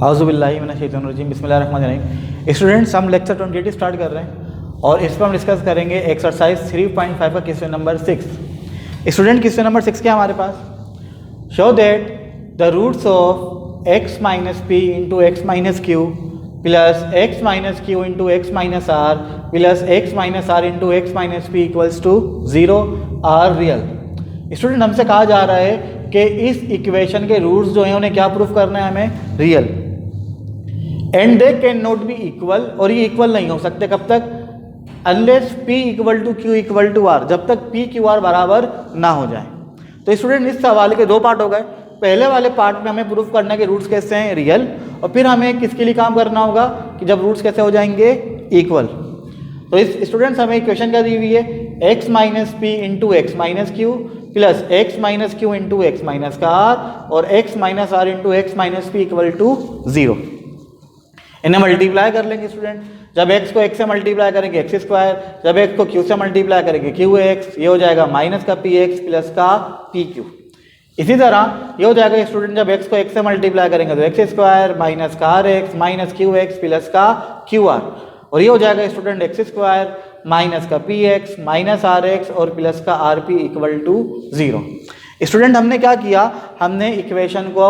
औज़ुबिल्लाहि मिनश्शैतानिर्रजीम बिस्मिल्लाहिर्रहमानिर्रहीम। स्टूडेंट्स, हम lecture 28 start कर रहे हैं और इस पर हम डिस्कस करेंगे एक्सरसाइज 3.5 का question number 6। Student, question number 6 क्या हमारे पास? Show that the roots of x minus P into X minus Q plus X minus Q into X minus R plus X minus R into X minus P equals to 0 are real. Student, हमसे कहा जा रहा है कि इस equation के roots जो हैं उन्हें क्या प्रूफ करना है हमें? Real. And they can not be equal, और ये इक्वल नहीं हो सकते कब तक? Unless p equal to q equal to r, जब तक p q r बराबर ना हो जाए। तो स्टूडेंट, इस सवाल के दो पार्ट हो गए। पहले वाले पार्ट में हमें प्रूफ करना है कि रूट्स कैसे हैं? रियल। और फिर हमें किसके लिए काम करना होगा कि जब रूट्स कैसे हो जाएंगे? इक्वल। तो इस स्टूडेंट्स हमें इक्वेशन क्या दी हुई है? x minus P into X minus Q plus X minus Q into X minus का आर और x minus R into X minus P equal to 0। इन्हें मल्टीप्लाई कर लेंगे स्टूडेंट। जब x को x से मल्टीप्लाई करेंगे x स्क्वायर, जब x को q से मल्टीप्लाई करेंगे qx, ये हो जाएगा माइनस का px प्लस का pq। इसी तरह ये हो जाएगा स्टूडेंट, जब x को x से मल्टीप्लाई करेंगे तो x स्क्वायर माइनस का rx माइनस qx प्लस का qr, और ये हो जाएगा स्टूडेंट x स्क्वायर माइनस का px माइनस rx और प्लस का rp इक्वल टू 0। स्टूडेंट, हमने क्या किया? हमने इक्वेशन को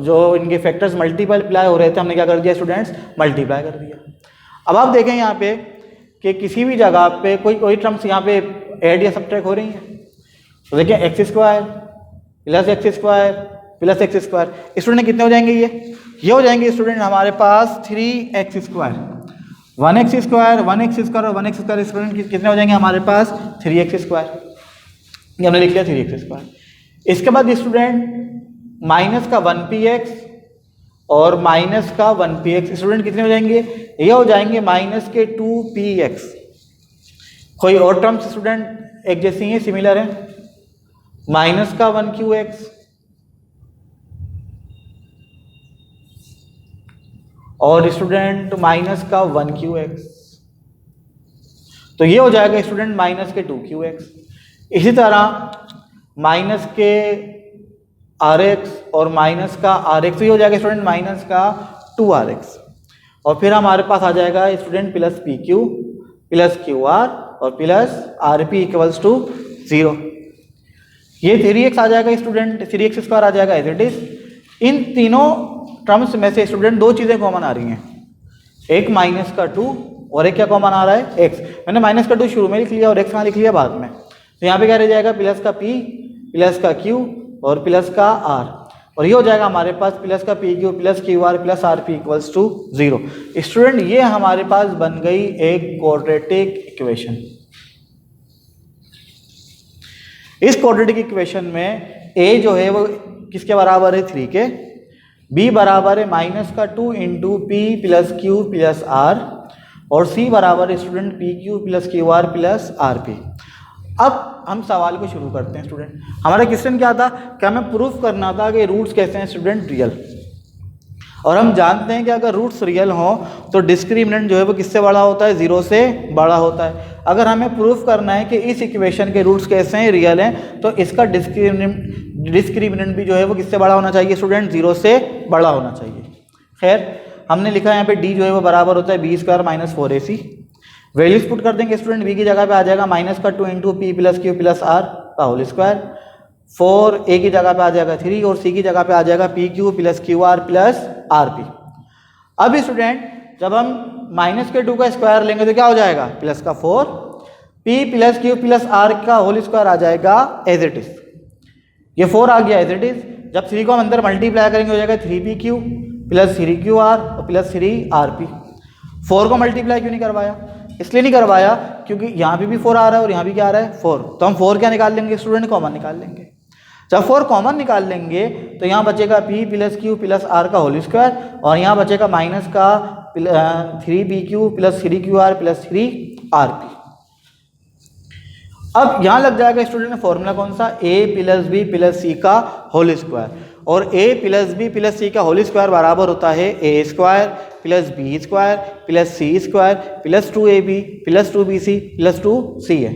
जो इनके फैक्टर्स मल्टीप्लाई हो रहे थे हमने क्या कर दिया स्टूडेंट्स? मल्टीप्लाई कर दिया। अब आप देखें यहाँ पे कि किसी भी जगह पे कोई टर्म्स यहाँ पे ऐड या सब्ट्रैक्ट हो रही हैं, तो देखिए x square plus x square plus x square, student कितने हो जाएंगे? ये हो जाएंगे स्टूडेंट हमारे पास 3x square, 1x square 1x square और 1x स्क्वायर। स्टूडेंट कितने हो जाएंगे हमारे पास? 3x square. ये हमने लिख लिया 3x स्क्वायर। इसके बाद स्टूडेंट माइनस का 1px और माइनस का 1px, स्टूडेंट कितने हो जाएंगे? ये हो जाएंगे माइनस के 2px। कोई और टर्म्स स्टूडेंट एक जैसी हैं, सिमिलर हैं? माइनस का 1qx और स्टूडेंट माइनस का 1qx, तो ये हो जाएगा स्टूडेंट माइनस के 2qx। इसी तरह माइनस के rx और माइनस का rx, तो ये हो जाएगा स्टूडेंट माइनस का 2rx, और फिर हमारे पास आ जाएगा student plus pq plus qr और प्लस rp इक्वल्स टू 0। ये 3x आ जाएगा स्टूडेंट, 3x स्क्वायर आ जाएगा एज इट इज। इन तीनों टर्म्स में से स्टूडेंट दो चीज़ें कॉमन आ रही हैं, एक माइनस का 2 और एक क्या कॉमन आ रहा है? x। मैंने माइनस का 2 शुरू में लिख लिया और x कहाँ लिख लिया? बाद में। तो यहाँ पे क्या रह जाएगा? प्लस का p प्लस का q और प्लस का r, और ये हो जाएगा हमारे पास प्लस का pq plus qr plus rp equals to 0। Student, ये हमारे पास बन गई एक क्वाड्रेटिक इक्वेशन। इस क्वाड्रेटिक इक्वेशन में a जो है वो किसके बराबर है? 3 के। b बराबर है माइनस का 2 into P plus Q plus r और c बराबर है student P Q plus Q R plus R P. अब हम सवाल को शुरू करते हैं स्टूडेंट। हमारा क्वेश्चन क्या था कि हमें प्रूफ करना था कि रूट्स कैसे हैं स्टूडेंट? रियल। और हम जानते हैं कि अगर रूट्स रियल हों तो डिस्क्रिमिनेंट जो है वो किससे बड़ा होता है? 0 से बड़ा होता है। अगर हमें प्रूफ करना है कि इस इक्वेशन के रूट्स कैसे हैं? रियल हैं, तो इसका डिस्क्रिमिनेंट भी जो है वो किससे बड़ा होना चाहिए स्टूडेंट? 0 से बड़ा होना चाहिए। खैर, हमने लिखा है यहाँ पे d जो है वो बराबर होता है b square minus 4ac। Values put कर देंगे स्टूडेंट। b की जगह पे आ जाएगा माइनस का 2 into P plus Q plus R का होल स्क्वायर, 4a की जगह पे आ जाएगा 3 और c की जगह पे आ जाएगा P Q plus Q R plus R P. अब स्टूडेंट जब हम माइनस के 2 का स्क्वायर लेंगे तो क्या हो जाएगा? प्लस का 4 p plus Q plus R का होल स्क्वायर आ जाएगा एज इट इज। ये 4 आ गया एज इट इज। जब 3 को हम अंदर मल्टीप्लाई करेंगे हो जाएगा 3pq प्लस 3qr और प्लस 3rp। 4 को मल्टीप्लाई क्यों नहीं करवाया? इसलिए नहीं करवाया क्योंकि यहाँ पे भी 4 आ रहा है और यहाँ भी क्या आ रहा है? 4। तो हम 4 क्या निकाल लेंगे स्टूडेंट? कॉमन निकाल लेंगे। जब 4 कॉमन निकाल लेंगे तो यहाँ बचेगा p plus Q plus R का होल स्क्वायर और यहाँ बचेगा माइनस का 3pq plus 3qr plus 3rp। अब यहाँ लग जाएगा स्टूडेंट फॉर्मूला कौन सा? a plus B plus C का होल स्क्वायर, और a plus B plus C का होल स्क्वायर बराबर होता है a square plus B square plus C square plus 2ab plus 2bc plus 2ca।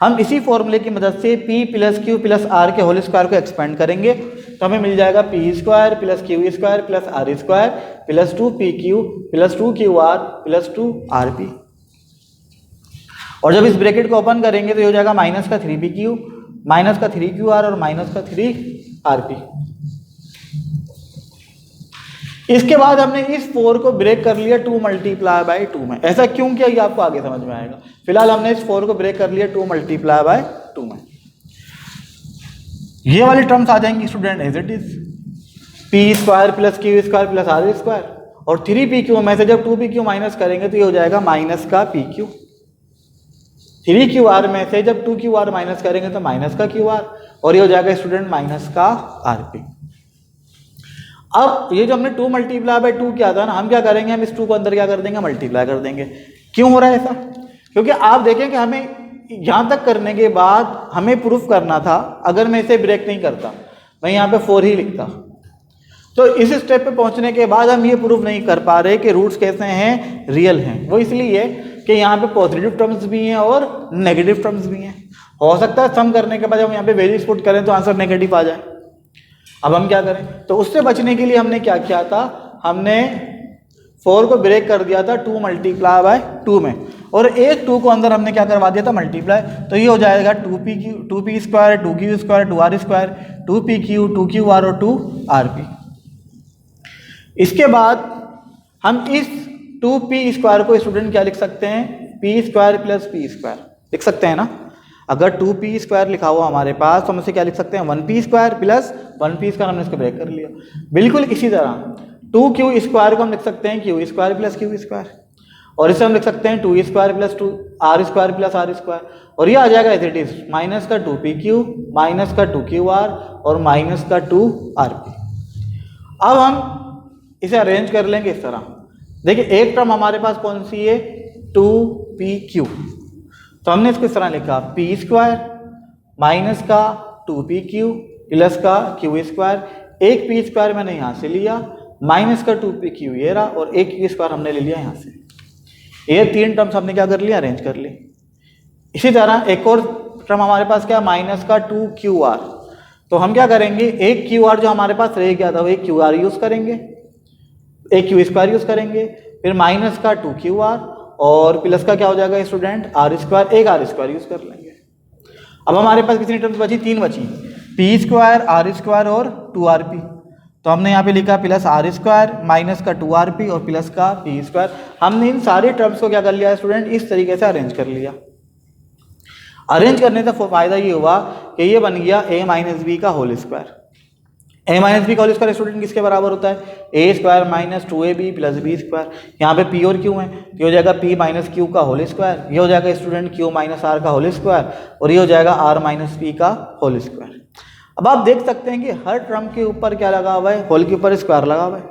हम इसी फॉर्मूले की मदद से p plus Q plus R के होल स्क्वायर को एक्सपेंड करेंगे, तो हमें मिल जाएगा P square plus Q square plus R square plus 2pq plus 2qr plus 2rp। और जब इस ब्रैकेट को ओपन करेंगे तो ये हो जाएगा माइनस का 3pq माइनस का 3qr और माइनस का 3rp। इसके बाद हमने इस 4 को ब्रेक कर लिया 2 मल्टीप्लाई बाई 2 में। ऐसा क्यों किया ये आपको आगे समझ में आएगा। फिलहाल हमने इस 4 को ब्रेक कर लिया 2 मल्टीप्लाई बाई 2 में। ये वाली टर्म्स आ जाएंगी student as it is, P square plus Q square plus R square, और 3pq में से जब 2pq माइनस करेंगे तो ये हो जाएगा माइनस का pq। 3qr में से जब 2qr माइनस करेंगे तो माइनस का qr, और ये हो जाएगा स्टूडेंट माइनस का rp। अब ये जो हमने 2 मल्टीप्लाई बाई 2 किया था ना, हम क्या करेंगे, हम इस 2 को अंदर क्या कर देंगे, मल्टीप्लाई कर देंगे। क्यों हो रहा है ऐसा? क्योंकि आप देखें कि हमें यहाँ तक करने के बाद हमें प्रूफ करना था, अगर मैं इसे ब्रेक नहीं करता, मैं यहाँ पे 4 ही लिखता, तो इस स्टेप पे पहुँचने के बाद हम ये प्रूफ नहीं कर पा रहे कि रूट्स कैसे हैं, रियल हैं। वो इसलिए कि यहाँ पे पॉजिटिव टर्म्स भी हैं और नेगेटिव टर्म्स भी हैं। हो सकता है सम करने के बाद हम यहाँ पे वैल्यूज पुट करें तो आंसर नेगेटिव आ जाए। अब हम क्या करें, तो उससे बचने के लिए हमने क्या किया था, हमने 4 को ब्रेक कर दिया था 2 मल्टीप्लाई बाय 2 में, और एक 2 को अंदर हमने क्या करवा दिया था, मल्टीप्लाई। तो ये हो जाएगा 2p square 2q square 2r square 2pq 2qr और 2rp। इसके बाद हम इस 2p स्क्वायर को स्टूडेंट क्या लिख सकते हैं, p square plus p square लिख सकते हैं ना। अगर 2p स्क्वायर लिखा हुआ हमारे पास तो हम इसे क्या लिख सकते हैं, 1p square plus 1p square, हमने इसको ब्रेक कर लिया। बिल्कुल इसी तरह 2q स्क्वायर को हम लिख सकते हैं q square plus q square, और इसे हम लिख सकते हैं 2 square plus 2r square plus r square, और ये आ जाएगा एज इट इज माइनस का 2pq माइनस का 2qr और माइनस का 2rp। अब हम इसे अरेंज कर लेंगे इस तरह। देखिए एक टर्म हमारे पास कौन सी है, 2pq, तो हमने इसको इस तरह लिखा p स्क्वायर माइनस का 2pq प्लस का q स्क्वायर, एक p स्क्वायर मैंने यहाँ से लिया, माइनस का 2pq ये रहा, और एक q स्क्वायर हमने ले लिया यहाँ से। ये 3 टर्म्स हमने क्या कर लिया, अरेंज कर ली। इसी तरह एक और टर्म हमारे पास क्या, माइनस का 2qr, तो हम क्या करेंगे, एक qr जो हमारे पास रह गया था वो एक qr यूज़ करेंगे, एक q स्क्वायर यूज़ करेंगे, फिर माइनस का 2qr और प्लस का क्या हो जाएगा स्टूडेंट, आर स्क्वायर, एक आर स्क्वायर यूज़ कर लेंगे। अब हमारे पास कितनी टर्म्स बची, 3 बची, पी स्क्वायर आर स्क्वायर और 2rp, तो हमने यहाँ पे लिखा प्लस आर स्क्वायर माइनस का 2rp और प्लस का पी स्क्वायर। हमने इन सारे टर्म्स को क्या कर लिया स्टूडेंट, इस तरीके से अरेंज कर लिया। अरेंज करने से फायदा ये हुआ कि ये बन गया a माइनस बी का whole square. a minus B का होल स्क्वायर स्टूडेंट किसके बराबर होता है, a square minus 2ab plus B square. यहाँ पे p और q है, तो ये हो जाएगा p माइनस q का होल स्क्वायर, ये हो जाएगा स्टूडेंट q माइनस r का होल स्क्वायर, और ये हो जाएगा r माइनस p का होल स्क्वायर। अब आप देख सकते हैं कि हर टर्म के ऊपर क्या लगा हुआ है, होल के ऊपर स्क्वायर लगा हुआ है,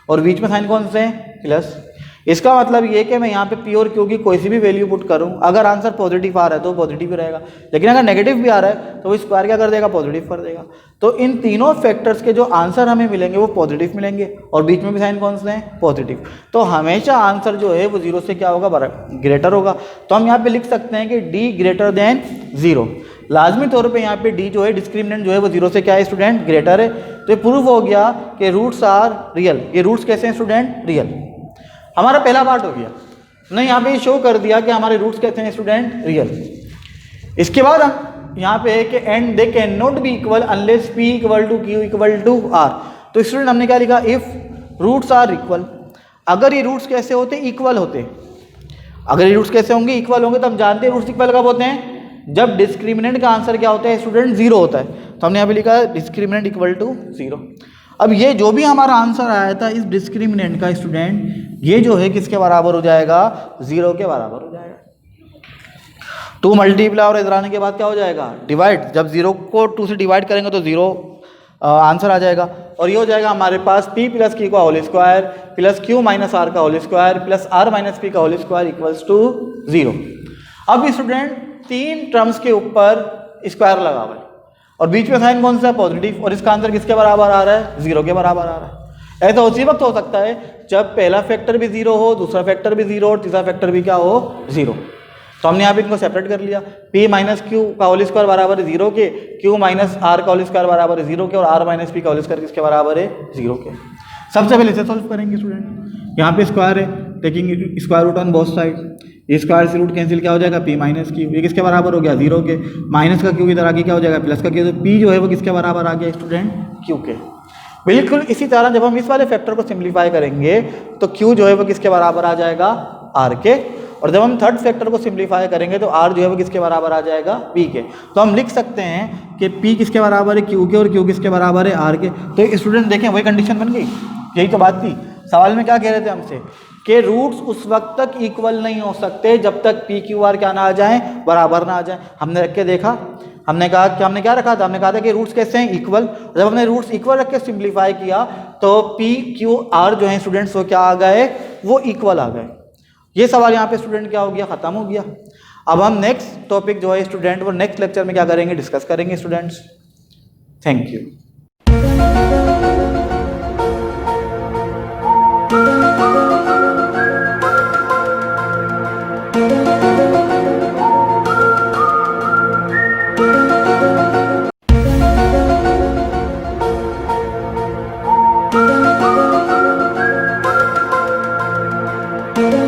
और बीच में साइन कौन से हैं, प्लस। इसका मतलब ये कि मैं यहाँ पे p और q की कोई सी भी वैल्यू पुट करूँ, अगर आंसर पॉजिटिव आ रहा है तो पॉजिटिव ही रहेगा, लेकिन अगर नेगेटिव भी आ रहा है तो वो स्क्वायर क्या कर देगा, पॉजिटिव कर देगा। तो इन तीनों फैक्टर्स के जो आंसर हमें मिलेंगे वो पॉजिटिव मिलेंगे, और बीच में भी साइन कौन से हैं, पॉजिटिव। तो हमेशा आंसर जो है वो 0 से क्या होगा, ग्रेटर होगा। तो हम यहाँ पे लिख सकते हैं कि d ग्रेटर देन 0। लाजमी तौर पे यहाँ पे d जो है, डिस्क्रिमिनेंट जो है वो 0 से क्या है स्टूडेंट, ग्रेटर है। तो ये प्रूफ हो गया कि रूट्स आर रियल। ये रूट्स कैसे हैं स्टूडेंट, रियल। हमारा पहला पार्ट हो गया, हमने यहाँ पे शो कर दिया कि हमारे रूट्स कैसे हैं स्टूडेंट, रियल। इसके बाद हम यहाँ पे है कि and they can not be equal unless p equal to q equal to r। तो स्टूडेंट हमने क्या लिखा, इफ रूट्स आर इक्वल। अगर ये रूट्स कैसे होते, इक्वल होते। अगर ये रूट्स कैसे होंगे, इक्वल होंगे, तो हम जानते हैं रूट्स इक्वल कब होते हैं, जब डिस्क्रिमिनेंट का आंसर क्या होता है स्टूडेंट, 0 होता है। तो हमने यहाँ पे लिखा है डिस्क्रिमिनेंट इक्वल टू 0। अब ये जो भी हमारा आंसर आया था इस डिस्क्रिमिनेंट का स्टूडेंट, ये जो है किसके बराबर हो जाएगा, 0 के बराबर हो जाएगा। 2 मल्टीप्लाई और इधर आने के बाद क्या हो जाएगा, डिवाइड। जब 0 को 2 से डिवाइड करेंगे तो 0 आंसर आ जाएगा, और ये हो जाएगा हमारे पास p प्लस q का whole square plus q minus r का whole square plus r minus p का होल स्क्वायर इक्वल्स टू 0। अब स्टूडेंट 3 टर्म्स के ऊपर स्क्वायर लगा हुआ है, और बीच में साइन कौन सा, पॉजिटिव, और इसका आंसर किसके बराबर आ रहा है, 0 के बराबर आ रहा है। ऐसा उसी वक्त हो सकता है जब पहला फैक्टर भी 0 हो, दूसरा फैक्टर भी 0 और तीसरा फैक्टर भी क्या हो, 0। तो हमने यहाँ पे इनको सेपरेट कर लिया, p माइनस क्यू का होल स्क्वायर बराबर है 0 के, q माइनस आर का होल स्क्वायर बराबर है 0 के, और r माइनस p का होल स्क्वायर किसके बराबर है 0 के। सबसे पहले इसे सॉल्व करेंगे स्टूडेंट। यहाँ पे स्क्वायर है, taking square root on both side, ये स्क्वायर से रूट कैंसिल क्या हो जाएगा p माइनस क्यू, ये किसके बराबर हो गया 0 के, माइनस का q इधर आगे क्या हो जाएगा प्लस का q, तो p जो है वो किसके बराबर आ गया स्टूडेंट q के। बिल्कुल इसी तरह जब हम इस वाले फैक्टर को सिंप्लीफाई करेंगे तो q जो है वो किसके बराबर आ जाएगा r के, और जब हम थर्ड फैक्टर को सिंप्लीफाई करेंगे तो r जो है वो किसके बराबर आ जाएगा p के। तो हम लिख सकते हैं कि p किसके बराबर है q के और q किसके बराबर है r के। तो स्टूडेंट देखें वही कंडीशन बन गई, यही तो बात थी। सवाल में क्या कह रहे थे हमसे कि रूट्स उस वक्त तक इक्वल नहीं हो सकते जब तक पी क्यू आर क्या ना आ जाए, बराबर ना आ जाए। हमने रख के देखा, हमने कहा कि हमने क्या रखा था, हमने कहा था कि रूट्स कैसे हैं इक्वल। जब हमने रूट्स इक्वल रख के सिंप्लीफाई किया तो पी क्यू आर जो है स्टूडेंट्स वो क्या आ गए, वो इक्वल आ गए। ये सवाल यहाँ पे स्टूडेंट क्या हो गया, खत्म हो गया। अब हम नेक्स्ट टॉपिक जो है स्टूडेंट वो नेक्स्ट लेक्चर में क्या करेंगे, डिस्कस करेंगे students. Thank you. Thank you.